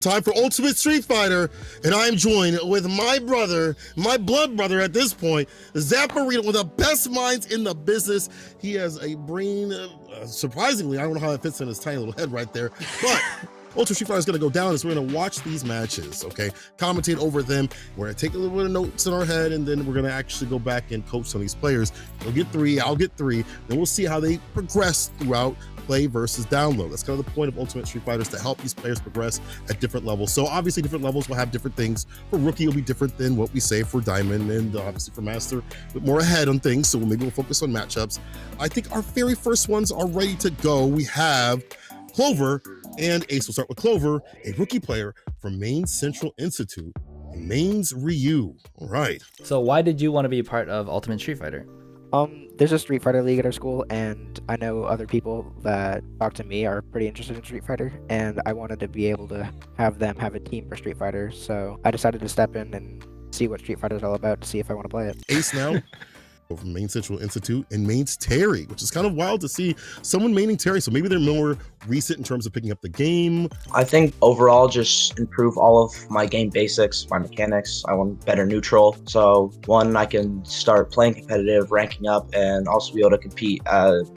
Time for Ultimate Street Fighter, and I am joined with my brother, my blood brother at this point, Zapparino, one of the best minds in the business. He has a brain, surprisingly, I don't know how it fits in his tiny little head right there, but Ultimate Street Fighter is going to go down as we're going to watch these matches, okay? Commentate over them. We're going to take a little bit of notes in our head, and then we're going to actually go back and coach some of these players. You'll get three, I'll get three, then we'll see how they progress throughout play versus download. That's kind of the point of Ultimate Street Fighter, is to help these players progress at different levels. So obviously different levels will have different things. For Rookie, it'll be different than what we say for Diamond, and obviously for Master, a bit more ahead on things. So maybe we'll focus on matchups. I think our very first ones are ready to go. We have Clover and Ace. We'll start with Clover, a rookie player from Maine Central Institute, Maine's Ryu. All right. So why did you want to be a part of Ultimate Street Fighter? There's a Street Fighter League at our school, and I know other people that talk to me are pretty interested in Street Fighter, and I wanted to be able to have them have a team for Street Fighter, so I decided to step in and see what Street Fighter is all about to see if I want to play it. Ace now from Maine Central Institute, and Maine's Terry, which is kind of wild to see someone maining Terry. So maybe they're more recent in terms of picking up the game. I think overall just improve all of my game basics, my mechanics. I want better neutral. So one, I can start playing competitive, ranking up, and also be able to compete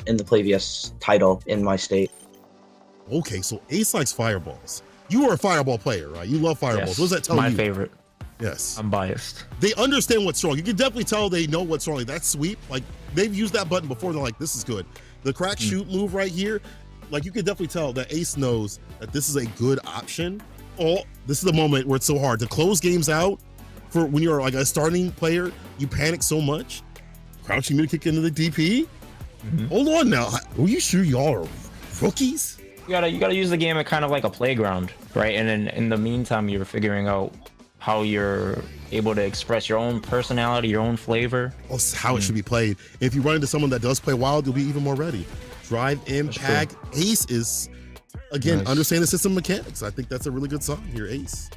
in the previous title in my state. Okay, so Ace likes fireballs. You are a fireball player, right? You love fireballs. Yes, What does that tell you? my favorite. Yes. I'm biased. They understand what's wrong. You can definitely tell they know what's wrong. Like that sweep, like they've used that button before. They're like, this is good. The crack shoot move right here, like you can definitely tell that Ace knows that this is a good option. Oh, this is the moment where it's so hard to close games out. For when you're like a starting player, you panic so much. Crouching me to kick into the DP. Hold on now. Are you sure y'all are rookies? You gotta use the game at kind of like a playground, right? And then in the meantime, you're figuring out how you're able to express your own personality, your own flavor. That's how it should be played. If you run into someone that does play wild, you'll be even more ready. Drive, impact. Ace is, again, understand the system mechanics. I think that's a really good sign here, Ace.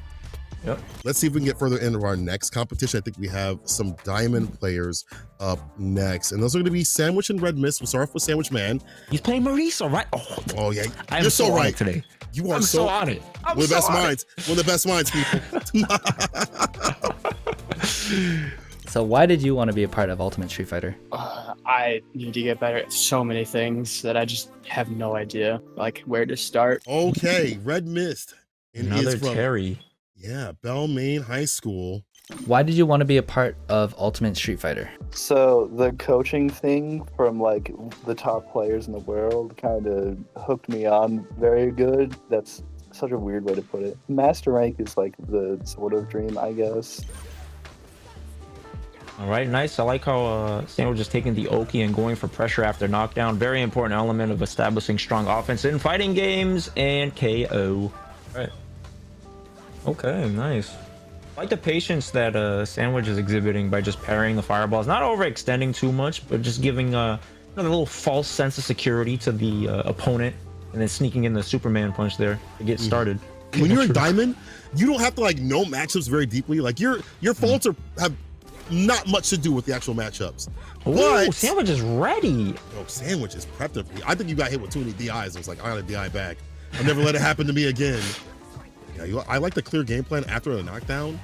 Yep. Let's see if we can get further into our next competition. I think we have some Diamond players up next. And those are going to be Sandwich and Red Mist. We'll start off with Sandwich Man. He's playing Marisa, right? Oh yeah. I'm You're so right on it today. You are I'm so on it. One of the best minds. One of the best minds, people. So why did you want to be a part of Ultimate Street Fighter? I need to get better at so many things that I just have no idea, like where to start. Okay, Red Mist. And Another is from, Terry. yeah, Belmain High School. Why did you want to be a part of Ultimate Street Fighter? So the coaching thing from like the top players in the world kind of hooked me on very good. That's such a weird way to put it. Master rank is like the sort of dream, I guess. All right, nice. I like how Sandwich is taking the Oki and going for pressure after knockdown. Very important element of establishing strong offense in fighting games, and KO. All right. Okay, nice. I like the patience that Sandwich is exhibiting by just parrying the fireballs. Not overextending too much, but just giving a little false sense of security to the opponent, and then sneaking in the Superman punch there to get started. When you're in Diamond, you don't have to like know matchups very deeply. Like your faults have not much to do with the actual matchups. Ooh, But Sandwich is ready. Sandwich is prepped. I think you got hit with too many DIs. I was like, I got a DI back. I'll never let it happen to me again. Yeah, I like the clear game plan after a knockdown.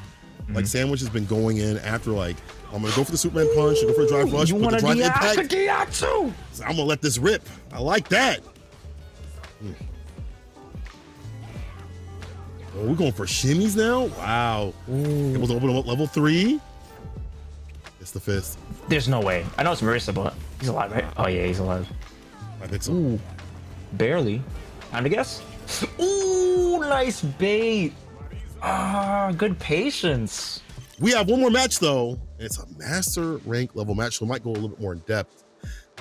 Like Sandwich has been going in after like, I'm gonna go for the Superman punch, go for a drive rush, You put want the to drive DI impact. to DI2? So I'm gonna let this rip. I like that. Oh, we're going for shimmies now? Wow. It was open up level 3. It's the fist. There's no way. I know it's Marissa, but he's alive, right? Oh yeah, he's alive. I think so. Ooh, barely. Time to guess. Ooh, nice bait. Ah, good patience. We have one more match though. It's a master rank level match, so we might go a little bit more in depth.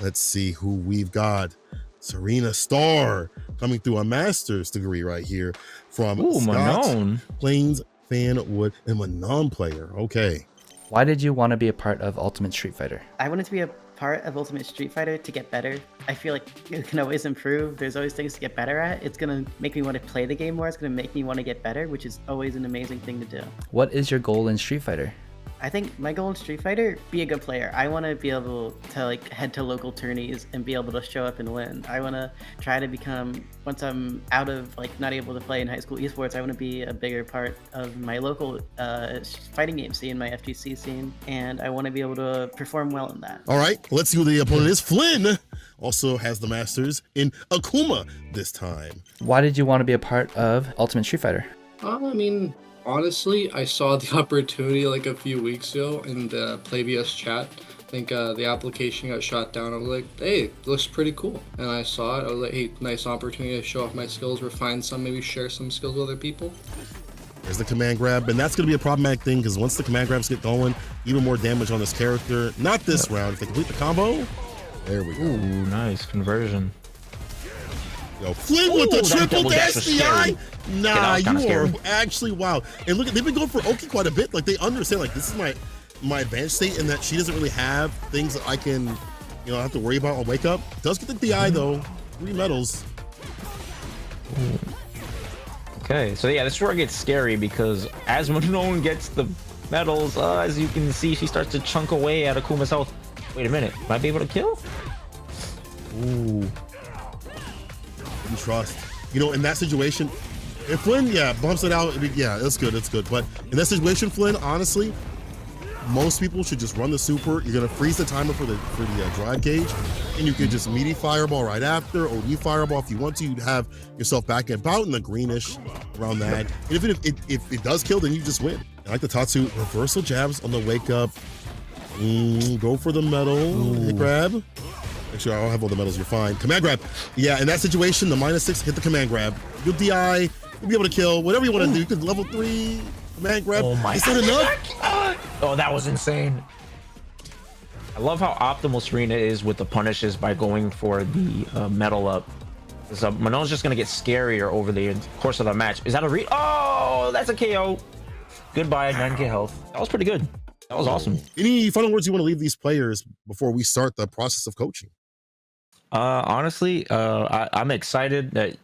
Let's see who we've got. Serena Starr coming through a master's degree right here from Manon. Plains Fanwood, and Manon player. Okay. Why did you want to be a part of Ultimate Street Fighter? I wanted to be a part of Ultimate Street Fighter to get better. I feel like it can always improve. There's always things to get better at. It's going to make me want to play the game more. It's going to make me want to get better, which is always an amazing thing to do. What is your goal in Street Fighter? I think my goal in Street Fighter, be a good player. I want to be able to like head to local tourneys and be able to show up and win. I want to try to become, once I'm out of like not able to play in high school esports, I want to be a bigger part of my local fighting game scene, my FGC scene, and I want to be able to perform well in that. All right, let's see who the opponent is. Flynn also has the Masters in Akuma this time. Why did you want to be a part of Ultimate Street Fighter? I mean, honestly, I saw the opportunity like a few weeks ago in the PlayVS chat. I think the application got shot down. I was like, hey, it looks pretty cool. And I saw it. I was like, hey, nice opportunity to show off my skills, refine some, maybe share some skills with other people. There's the command grab, and that's going to be a problematic thing because once the command grabs get going, even more damage on this character. Not this round. If they complete the combo, there we go. Ooh, nice conversion. Yo, Flynn with the Ooh, that triple double dash was DI. scary. Nah, that was kinda you are scary. actually wild. And look, they've been going for Oki quite a bit. Like they understand, like this is my advantage state, in that she doesn't really have things that I can, have to worry about on wake up. Does get the DI though. 3 medals. Okay, so yeah, this is where it gets scary because as Manon gets the medals, as you can see, she starts to chunk away at Akuma's health. Wait a minute, might be able to kill? Ooh. You trust. In that situation, if Flynn, bumps it out, that's good, it's good. But in that situation, Flynn, honestly, most people should just run the super. You're gonna freeze the timer for the drive gauge, and you can just meaty fireball right after, or you fireball if you want to. You'd have yourself back about in the greenish around that. And if it does kill, then you just win. I like the Tatsu reversal jabs on the wake up. Go for the medal. Hit grab. Actually, I don't have all the medals. You're fine. Command grab. Yeah, in that situation, the -6, hit the command grab. You'll DI. You'll be able to kill whatever you want to do. You could level 3 command grab. Oh my Is that enough? Oh, that was insane. I love how optimal Serena is with the punishes by going for the medal up. So Manon's just gonna get scarier over the course of the match. Is that a read? Oh, that's a KO. Goodbye, 9k health. That was pretty good. That was awesome. Any final words you want to leave these players before we start the process of coaching? Honestly, I'm excited that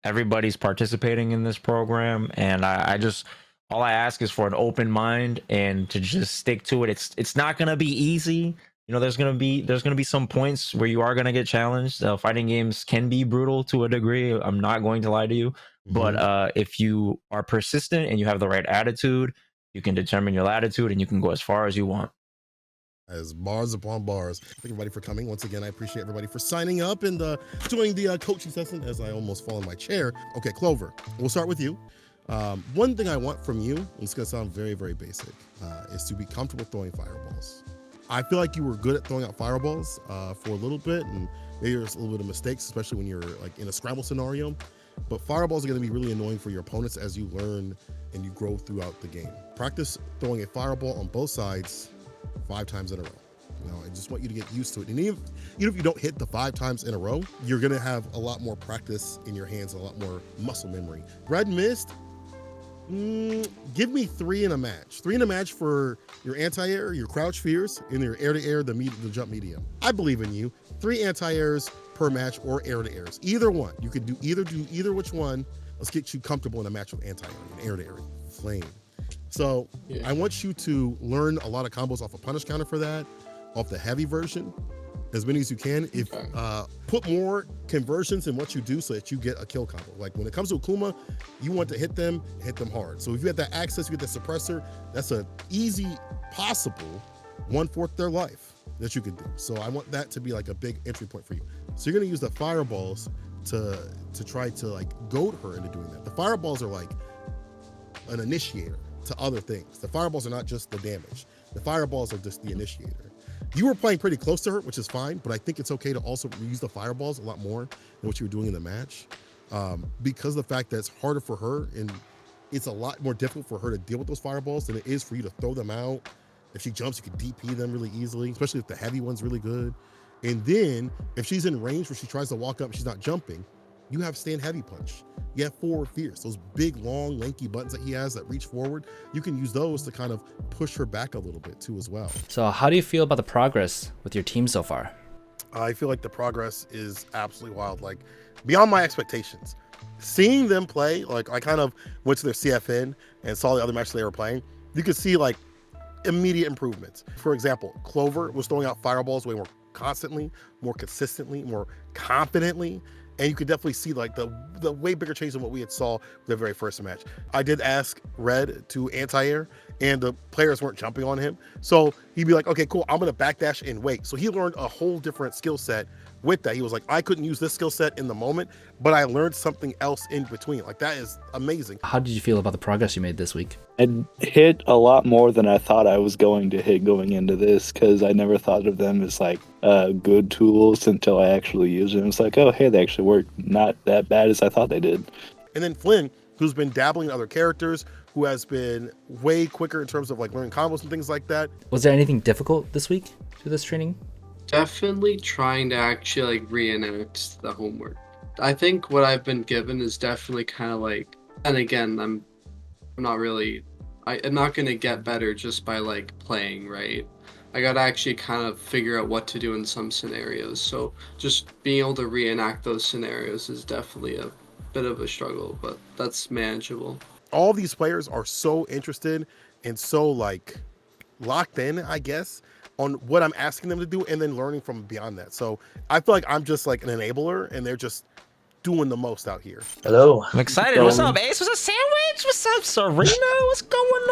everybody's participating in this program, and I just all I ask is for an open mind and to just stick to it. It's not gonna be easy. There's gonna be some points where you are gonna get challenged. Fighting games can be brutal to a degree. I'm not going to lie to you, but if you are persistent and you have the right attitude, you can determine your latitude and you can go as far as you want. As bars upon bars. Thank everybody for coming. Once again, I appreciate everybody for signing up and joining the coaching session as I almost fall in my chair. Okay, Clover, we'll start with you. One thing I want from you, and it's gonna sound very, very basic, is to be comfortable throwing fireballs. I feel like you were good at throwing out fireballs for a little bit, and maybe there's a little bit of mistakes, especially when you're like in a scramble scenario. But fireballs are gonna be really annoying for your opponents as you learn and you grow throughout the game. Practice throwing a fireball on both sides 5 times in a row. I just want you to get used to it. And even if you don't hit the 5 times in a row, you're gonna have a lot more practice in your hands, a lot more muscle memory. Red Mist, give me 3 in a match. 3 in a match for your anti-air, your crouch fears, and your air-to-air, the jump medium. I believe in you. 3 anti-airs per match or air-to-airs. Either one. You could do either which one. Let's get you comfortable in a match with anti-air and air-to-air. Flame. So I want you to learn a lot of combos off a punish counter for that, off the heavy version, as many as you can. If put more conversions in what you do so that you get a kill combo. Like when it comes to Akuma, you want to hit them hard. So if you have that access, you get that suppressor, that's an easy possible 1/4 their life that you could do. So I want that to be like a big entry point for you. So you're gonna use the fireballs to try to like goad her into doing that. The fireballs are like an initiator to other things. The fireballs are not just the damage. The fireballs are just the initiator. You were playing pretty close to her, which is fine, but I think it's okay to also use the fireballs a lot more than what you were doing in the match, because of the fact that it's harder for her and it's a lot more difficult for her to deal with those fireballs than it is for you to throw them out. If she jumps, you can DP them really easily, especially if the heavy one's really good. And then if she's in range where she tries to walk up and she's not jumping, you have stand heavy punch. You have forward fierce, those big, long, lanky buttons that he has that reach forward. You can use those to kind of push her back a little bit too as well. So how do you feel about the progress with your team so far? I feel like the progress is absolutely wild, like beyond my expectations. Seeing them play, like I kind of went to their CFN and saw the other matches they were playing. You could see like immediate improvements. For example, Clover was throwing out fireballs way more constantly, more consistently, more confidently. And you could definitely see like the way bigger change than what we had saw the very first match. I did ask Red to anti-air and the players weren't jumping on him. So he'd be like, okay, cool, I'm gonna backdash and wait. So he learned a whole different skill set with that. He was like, I couldn't use this skill set in the moment, but I learned something else in between. Like, that is amazing. How did you feel about the progress you made this week? I hit a lot more than I thought I was going to hit going into this, because I never thought of them as like good tools until I actually used them. It's like, oh, hey, they actually work not that bad as I thought they did. And then Flynn, who's been dabbling in other characters, who has been way quicker in terms of like learning combos and things like that. Was there anything difficult this week through this training? Definitely trying to actually like reenact the homework. I think what I've been given is definitely kind of like, and again, I'm not really, I'm not gonna get better just by like playing, right? I gotta actually kind of figure out what to do in some scenarios. So just being able to reenact those scenarios is definitely a bit of a struggle, but that's manageable. All these players are so interested and so like locked in, I guess, on what I'm asking them to do and then learning from beyond that. So I feel like I'm just like an enabler and they're just doing the most out here. Hello. I'm excited. What's up, Ace? What's up, Sandwich? What's up, Serena? What's going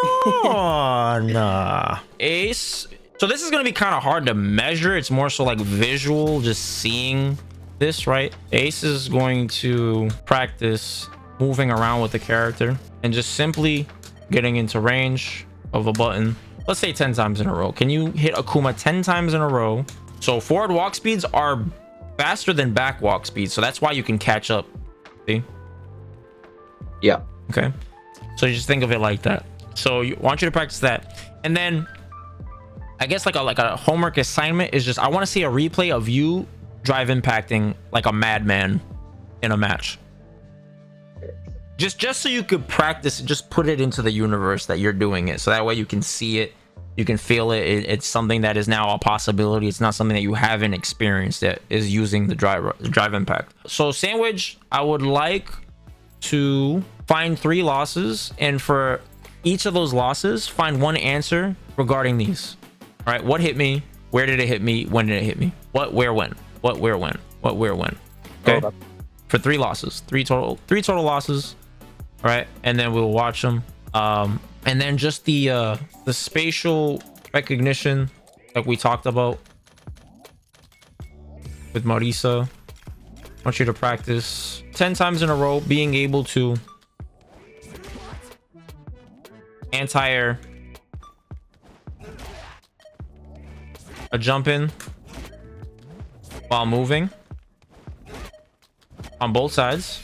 on? Ace. So this is going to be kind of hard to measure. It's more so like visual, just seeing this, right? Ace is going to practice moving around with the character and just simply getting into range of a button. Let's say 10 times in a row. Can you hit Akuma 10 times in a row? So forward walk speeds are faster than back walk speeds. So that's why you can catch up. See? Yeah. Okay. So you just think of it like that. So I want you to practice that. And then I guess like a homework assignment is just, I want to see a replay of you drive impacting like a madman in a match. Just so you could practice, just put it into the universe that you're doing it. So that way you can see it, you can feel it. It's something that is now a possibility. It's not something that you haven't experienced that is using the drive impact. So Sandwich, I would like to find 3 losses, and for each of those losses, find one answer regarding these. All right, what hit me? Where did it hit me? When did it hit me? What, where, when? What, where, when? What, where, when? Okay. For 3 losses, three total losses. All right, and then we'll watch them. And then just the spatial recognition like we talked about with Marisa. I want you to practice 10 times in a row being able to anti-air a jump in while moving on both sides.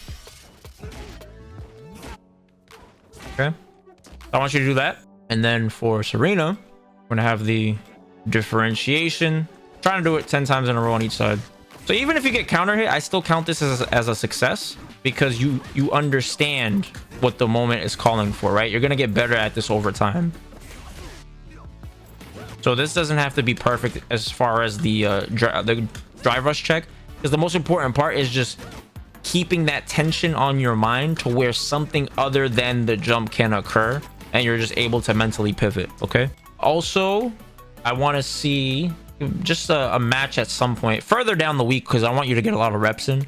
Okay, I want you to do that. And then for Serena, we're gonna have the differentiation, trying to do it 10 times in a row on each side. So even if you get counter hit, I still count this as a success, because you understand what the moment is calling for, right? You're gonna get better at this over time. So this doesn't have to be perfect as far as the drive rush check, because the most important part is just keeping that tension on your mind to where something other than the jump can occur and you're just able to mentally pivot. Okay, also I want to see just a match at some point further down the week, because I want you to get a lot of reps in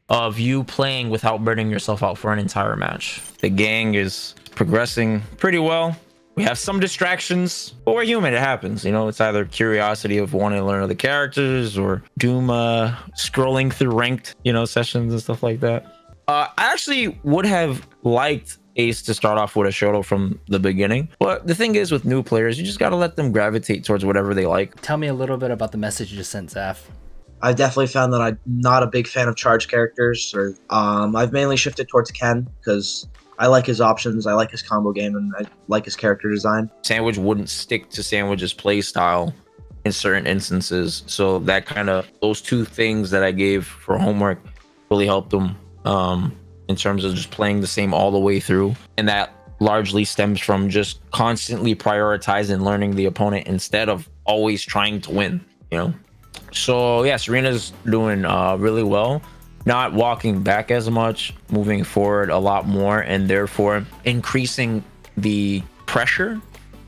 of you playing without burning yourself out for an entire match. The gang is progressing pretty well. We have some distractions, but we're human. It happens. You know, it's either curiosity of wanting to learn other characters, or Doom scrolling through ranked, sessions and stuff like that. I actually would have liked Ace to start off with a Shoto from the beginning, but the thing is, with new players, you just got to let them gravitate towards whatever they like. Tell me a little bit about the message you just sent, Zaf. I've definitely found that I'm not a big fan of charge characters, or I've mainly shifted towards Ken because I like his options, I like his combo game, and I like his character design. Sandwich wouldn't stick to Sandwich's play style in certain instances, so that those 2 things that I gave for homework really helped him in terms of just playing the same all the way through, and that largely stems from just constantly prioritizing learning the opponent instead of always trying to win. So yeah, Serena's doing really well. Not walking back as much, moving forward a lot more, and therefore increasing the pressure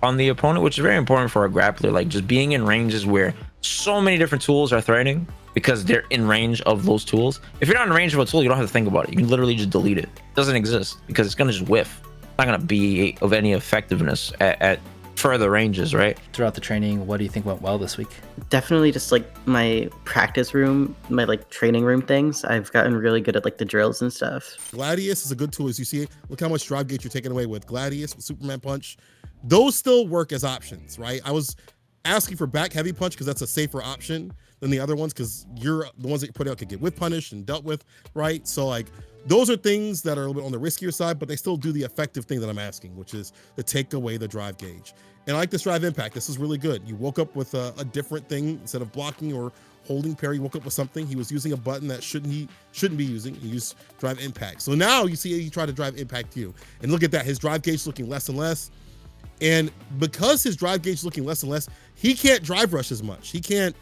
on the opponent, which is very important for a grappler. Like just being in ranges where so many different tools are threatening because they're in range of those tools. If you're not in range of a tool, you don't have to think about it. You can literally just delete it. It doesn't exist because it's gonna just whiff. It's not gonna be of any effectiveness at further ranges, right? Throughout the training, what do you think went well this week? Definitely just like my practice room, my like training room things. I've gotten really good at like the drills and stuff. Gladius is a good tool, as you see. Look how much drive gauge you're taking away with Gladius, with Superman Punch. Those still work as options, right? I was asking for back heavy punch because that's a safer option than the other ones, because you're the ones that you put out could get whip punished and dealt with, right? So like those are things that are a little bit on the riskier side, but they still do the effective thing that I'm asking, which is to take away the drive gauge. And I like this drive impact. This is really good. You woke up with a different thing. Instead of blocking or holding parry, you woke up with something. He was using a button that shouldn't be using. He used drive impact. So now you see he tried to drive impact you. And look at that. His drive gauge is looking less and less. And because his drive gauge is looking less and less, he can't drive rush as much. He can't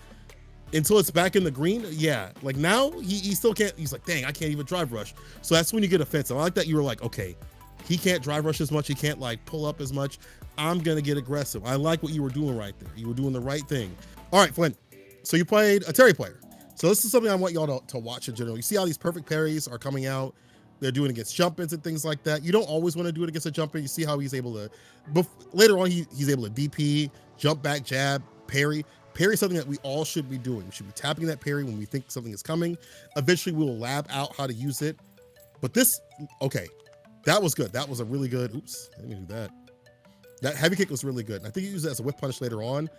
until it's back in the green. Yeah, like now he still can't. He's like, dang, I can't even drive rush. So that's when you get offensive. I like that you were like, okay, he can't drive rush as much. He can't like pull up as much. I'm gonna get aggressive. I like what you were doing right there. You were doing the right thing. All right, Flynn. So you played a Terry player. So this is something I want y'all to watch in general. You see how these perfect parries are coming out. They're doing against jump-ins and things like that. You don't always want to do it against a jump-in. You see how he's able to, later on, he's able to DP, jump back, jab, parry. Parry is something that we all should be doing. We should be tapping that parry when we think something is coming. Eventually, we will lab out how to use it. But this, okay, that was good. That was a really good, oops, I didn't do that. That heavy kick was really good. And I think you use it as a whip punish later on.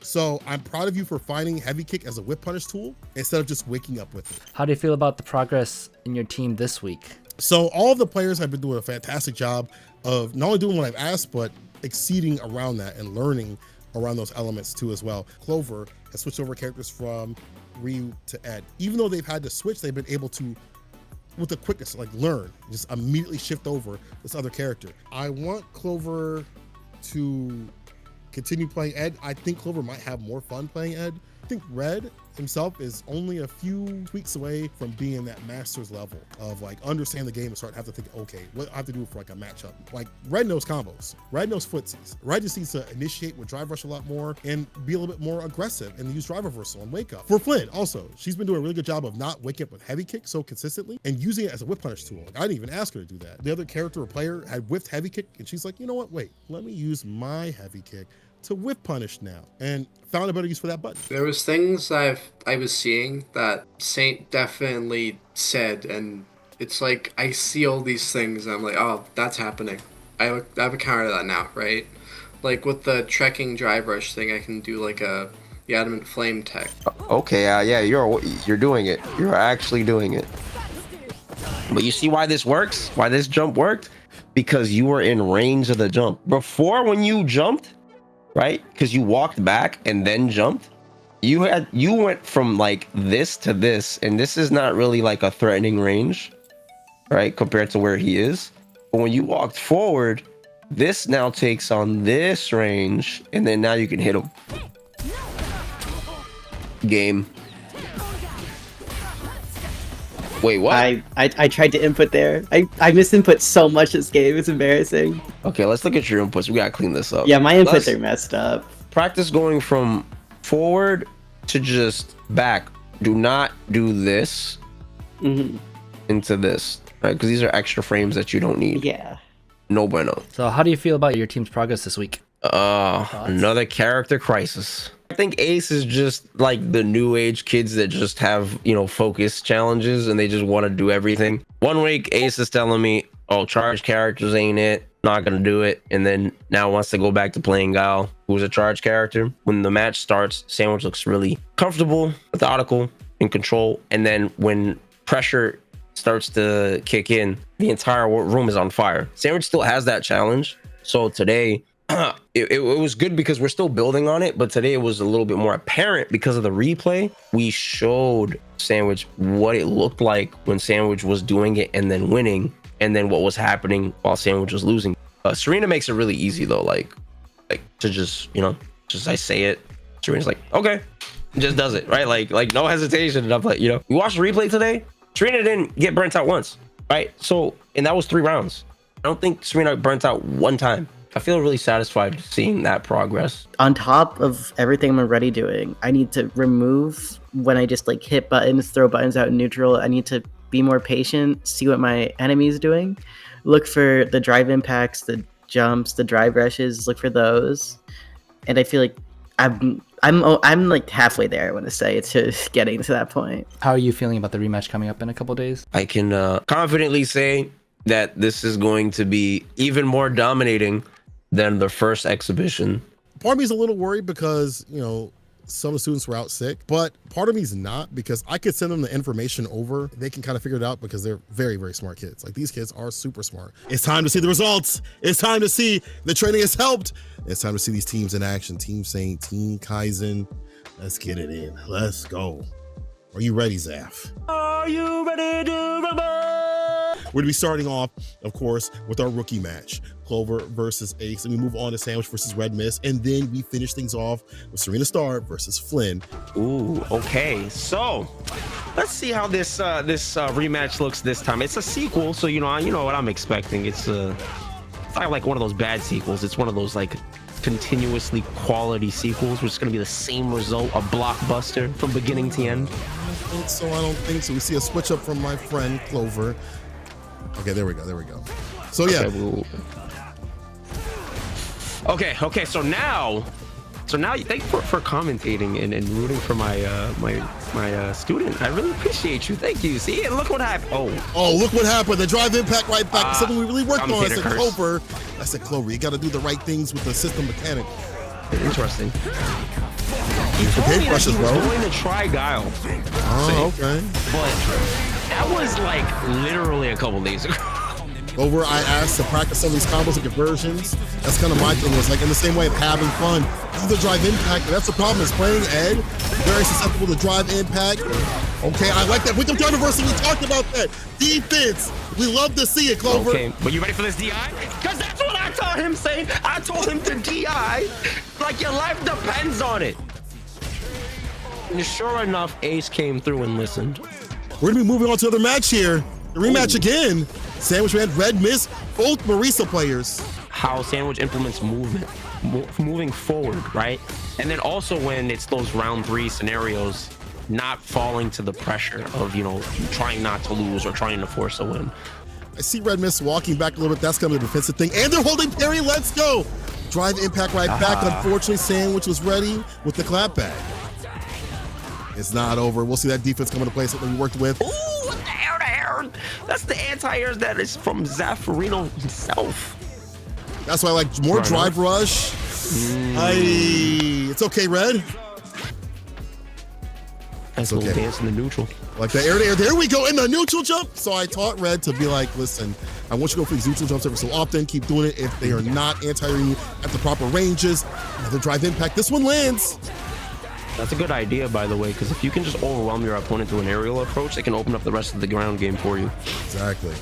So I'm proud of you for finding heavy kick as a whip punish tool instead of just waking up with it. How do you feel about the progress in your team this week? So all of the players have been doing a fantastic job of not only doing what I've asked, but exceeding around that and learning around those elements too as well. Clover has switched over characters from Ryu to Ed. Even though they've had to switch, they've been able to, with the quickness, like learn, just immediately shift over this other character. I want Clover to continue playing Ed. I think Clover might have more fun playing Ed. I think Red himself is only a few tweaks away from being that master's level of like understand the game and start to have to think, okay, what I have to do for like a matchup. Like Red knows combos, Red knows footsies. Red just needs to initiate with drive rush a lot more and be a little bit more aggressive and use drive reversal and wake up. For Flynn also, she's been doing a really good job of not waking up with heavy kick so consistently and using it as a whip punish tool. Like I didn't even ask her to do that. The other character or player had whiffed heavy kick and she's like, you know what, wait, let me use my heavy kick to whip punish now, and found a better use for that button. There was things I was seeing that Saint definitely said, and it's like I see all these things and I'm like, oh, that's happening. I have a counter to that now, right? Like with the trekking drive rush thing, I can do like the adamant flame tech. Okay, yeah, you're doing it. You're actually doing it. But you see why this works? Why this jump worked? Because you were in range of the jump. Before, when you jumped, right? Because you walked back and then jumped. You went from like this to this, and this is not really like a threatening range, right? Compared to where he is. But when you walked forward, this now takes on this range, and then now you can hit him. Game. Wait, what? I tried to input there. I misinput so much this game. It's embarrassing. Okay, let's look at your inputs. We gotta clean this up. Yeah, my inputs are messed up. Practice going from forward to just back. Do not do this into this, right? Because these are extra frames that you don't need. Yeah. No bueno. So how do you feel about your team's progress this week? Another character crisis. I think Ace is just like the new age kids that just have, focus challenges and they just want to do everything. One week, Ace is telling me, oh, charge characters ain't it. Not going to do it. And then now wants to go back to playing Gal, who's a charge character. When the match starts, Sandwich looks really comfortable, methodical, in control. And then when pressure starts to kick in, the entire room is on fire. Sandwich still has that challenge. So today, it was good because we're still building on it, but today it was a little bit more apparent because of the replay. We showed Sandwich what it looked like when Sandwich was doing it and then winning, and then what was happening while Sandwich was losing. Serena makes it really easy though, like to just I say it, Serena's like, okay, just does it, right? Like no hesitation. And I'm like, we watched the replay today. Serena didn't get burnt out once, right? So, and that was 3 rounds. I don't think Serena burnt out one time. I feel really satisfied seeing that progress. On top of everything I'm already doing, I need to remove when I just like hit buttons, throw buttons out in neutral. I need to be more patient, see what my enemy's doing, look for the drive impacts, the jumps, the drive rushes, look for those. And I feel like I'm like halfway there. I want to say it's just getting to that point. How are you feeling about the rematch coming up in a couple days? I can confidently say that this is going to be even more dominating than the first exhibition. Part of me is a little worried because, you know, some of the students were out sick, but part of me is not, because I could send them the information over. They can kind of figure it out because they're very, very smart kids. Like, these kids are super smart. It's time to see the results. It's time to see the training has helped. It's time to see these teams in action. Team Saint, Team Kaizen. Let's get it in. Let's go. Are you ready, Zaf? Are you ready to rumble? We're gonna be starting off, of course, with our rookie match, Clover versus Ace, and we move on to Sandwich versus Red Mist, and then we finish things off with Serena Star versus Flynn. Ooh, okay. So let's see how this rematch looks this time. It's a sequel, so you know what I'm expecting. It's not like one of those bad sequels. It's one of those like continuously quality sequels, which is going to be the same result, a blockbuster from beginning to end. I don't think so. We see a switch up from my friend Clover. Okay, there we go. So yeah. Okay. So now, thank you for commentating and rooting for my student. I really appreciate you. Thank you. See, and look what happened. Oh, look what happened. The drive impact right back. Something we really worked on. I said, Clover, you got to do the right things with the system mechanic. Interesting. He told me that he was going to try Guile. Oh, okay. But that was like literally a couple days ago. Over, I asked to practice some of these combos and conversions. That's kind of my thing. Was like in the same way of having fun. Do the drive impact. And that's the problem. Is playing Ed very susceptible to drive impact. Okay, I like that. With the drive reversal, we talked about that. Defense. We love to see it, Clover. Okay, but you ready for this DI? Because that's what I told him, Saint. I told him to DI like your life depends on it. And sure enough, Ace came through and listened. We're gonna be moving on to another match here. The rematch again. Sandwich Man, Red Mist, both Marisa players. How Sandwich implements movement, moving forward, right? And then also when it's those round 3 scenarios, not falling to the pressure of, trying not to lose or trying to force a win. I see Red Mist walking back a little bit. That's kind of a defensive thing. And they're holding parry. Let's go. Drive impact right back. Unfortunately, Sandwich was ready with the clapback. It's not over. We'll see that defense come into play, something we worked with. Ooh, what the air to air? That's the anti-air that is from Zaffarino himself. That's why I like more drive rush. It's okay, Red. That's a little dance in the neutral. Like the air to air. There we go, in the neutral jump. So I taught Red to be like, listen, I want you to go for these neutral jumps every so often. Keep doing it. If they are not anti-airing at the proper ranges, another drive impact. This one lands. That's a good idea, by the way, because if you can just overwhelm your opponent through an aerial approach, it can open up the rest of the ground game for you. Exactly.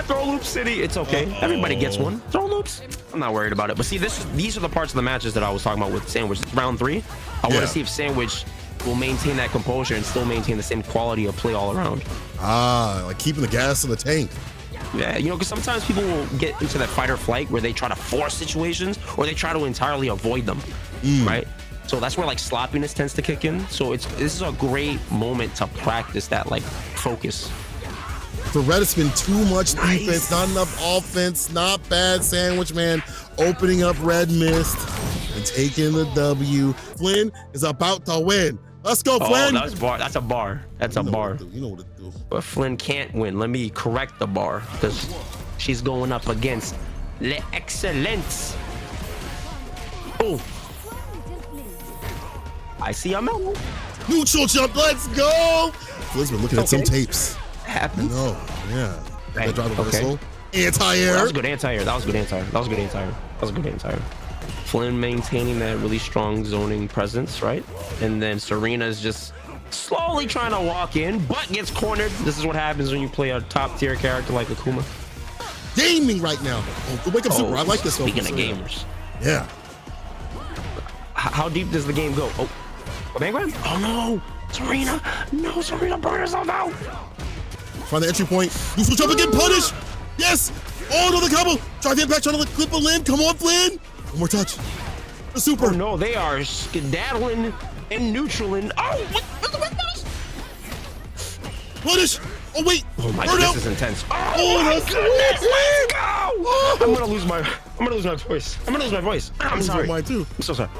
Throw loop city. It's okay. Everybody gets one. Throw loops. I'm not worried about it. But see, these are the parts of the matches that I was talking about with Sandwich. Round 3. I want to see if Sandwich will maintain that composure and still maintain the same quality of play all around. Like keeping the gas in the tank. Yeah, because sometimes people will get into that fight or flight where they try to force situations or they try to entirely avoid them, right? So that's where like sloppiness tends to kick in. So this is a great moment to practice that like focus. For Red, it's been too much defense, not enough offense. Not bad, Sandwich Man opening up Red Mist and taking the W. Flynn is about to win. Let's go, Flynn. That's a bar. That's a bar. That's a bar. You know what to do. But Flynn can't win. Let me correct the bar because she's going up against L'Excellence. Oh. I see a mellow. Neutral jump. Let's go. Flynn's been looking at some tapes. Happens. No. Yeah. Right. That drive reversal. Anti-air. That was good anti-air. That was good anti-air. Flynn maintaining that really strong zoning presence, right? And then Serena's just slowly trying to walk in, but gets cornered. This is what happens when you play a top tier character like Akuma. Gaming right now. Oh, the wake up super. I like this one. Speaking of gamers. Yeah. How deep does the game go? Oh, Bangman? Oh no, Serena. No, Serena burned herself out. Find the entry point. You switch up and get punished. Yes. Oh, no, the combo. Drive impact, trying to clip a Lynn. Come on, Flynn. One more touch. The super. Oh no, they are skedaddling and neutraling. Oh, what? Punish. Oh, wait. Oh my Burn god, out. this is intense. Oh, my that's goodness, sweet. let's go! Oh. I'm gonna lose my voice. I'm gonna lose my voice. I'm sorry. Mine too. I'm so sorry.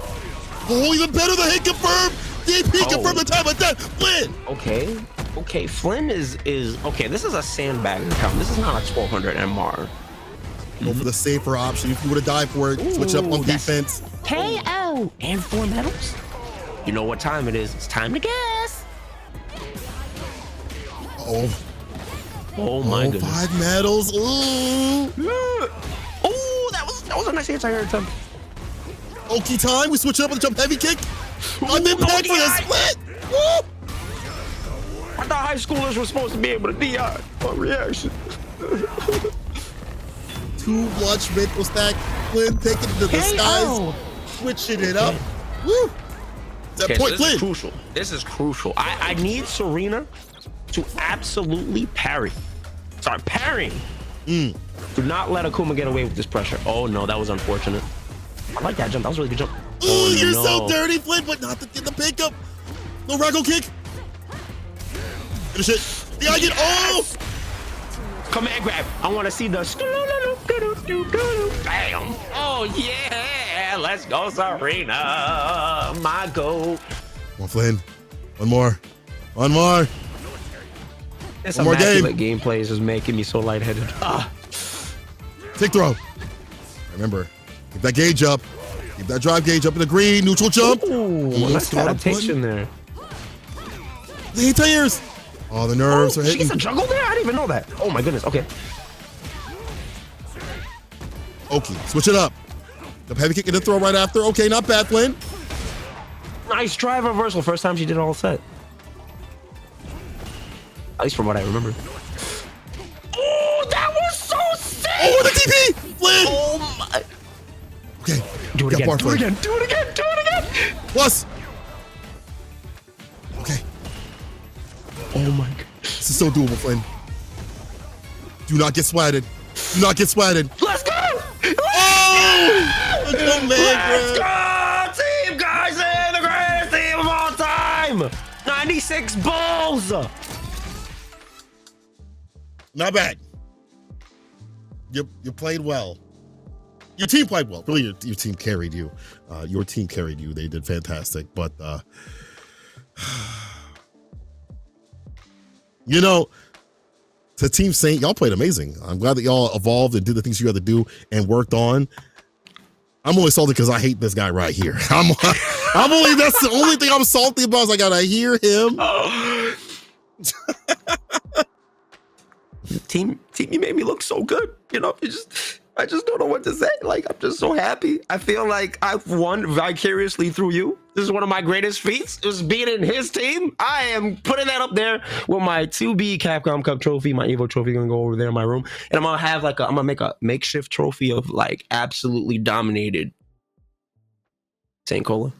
Oh, even better. The hit confirmed. DP Oh. confirmed the time of death. Flynn. Okay. Flynn is okay. This is a sandbag account. This is not a 1200 MR. Go for the safer option. If you would have died for it, switch up on defense. KO and 4 medals. You know what time it is? It's time to guess. Oh my goodness. 5 medals. Ooh. Oh, that was a nice anti-air attempt. Okie time. We switch it up with a jump heavy kick. I'm impact for the split. Woo. I thought high schoolers were supposed to be able to DI on reaction. Too much mental stack. Flynn taking it to the skies. Switching it up. Woo. That Okay, point, so this Flynn. is crucial. This is crucial. I need Serena to absolutely parry. Sorry, parrying. Do not let Akuma get away with this pressure. Oh no, that was unfortunate. I like that jump. That was a really good jump. Oh, you're so dirty, Flynn, but not the pickup. No Raggle kick. Finish it. Yeah, I get. Oh! Command grab. I want to see the. Bam. Oh yeah. Let's go, Serena. My goat. Come on, Flynn. One more. One more. This One more immaculate gameplay is just making me so lightheaded. Tick throw. Remember, keep that gauge up. Keep that drive gauge up in the green. Neutral jump. Ooh, nice adaptation there. The anti-airs. Oh, the nerves are hitting. She's a juggle there? I didn't even know that. Oh my goodness. Okay. Okay, switch it up. The heavy kick and the throw right after. Okay, not bad, Flynn. Nice drive reversal. First time she did it all set. At least from what I remember. Oh, that was so sick! Oh, the TP! Flynn! Oh my. Okay. Do it again. Bar, Do it again. Do it again. Do it again. Plus. Okay. Oh my god. This is so doable, Flynn. Do not get swatted. Do not get swatted. Let's go! Oh! Let's go, Team Kaizen, the greatest team of all time! 96 balls! Not bad. You played well. Your team played well. Really, your team carried you. Your team carried you. They did fantastic. But, you know, to Team Saint, y'all played amazing. I'm glad that y'all evolved and did the things you had to do and worked on. I'm only salty because I hate this guy right here. I'm only, that's the only thing I'm salty about is I gotta hear him. Team, you made me look so good. You know, I just don't know what to say. Like, I'm just so happy. I feel like I've won vicariously through you. This is one of my greatest feats, is being in his team. I am putting that up there with my 2B Capcom Cup trophy. My Evo trophy gonna go over there in my room. And I'm gonna have like I'm gonna make a makeshift trophy of like absolutely dominated Saint Cola.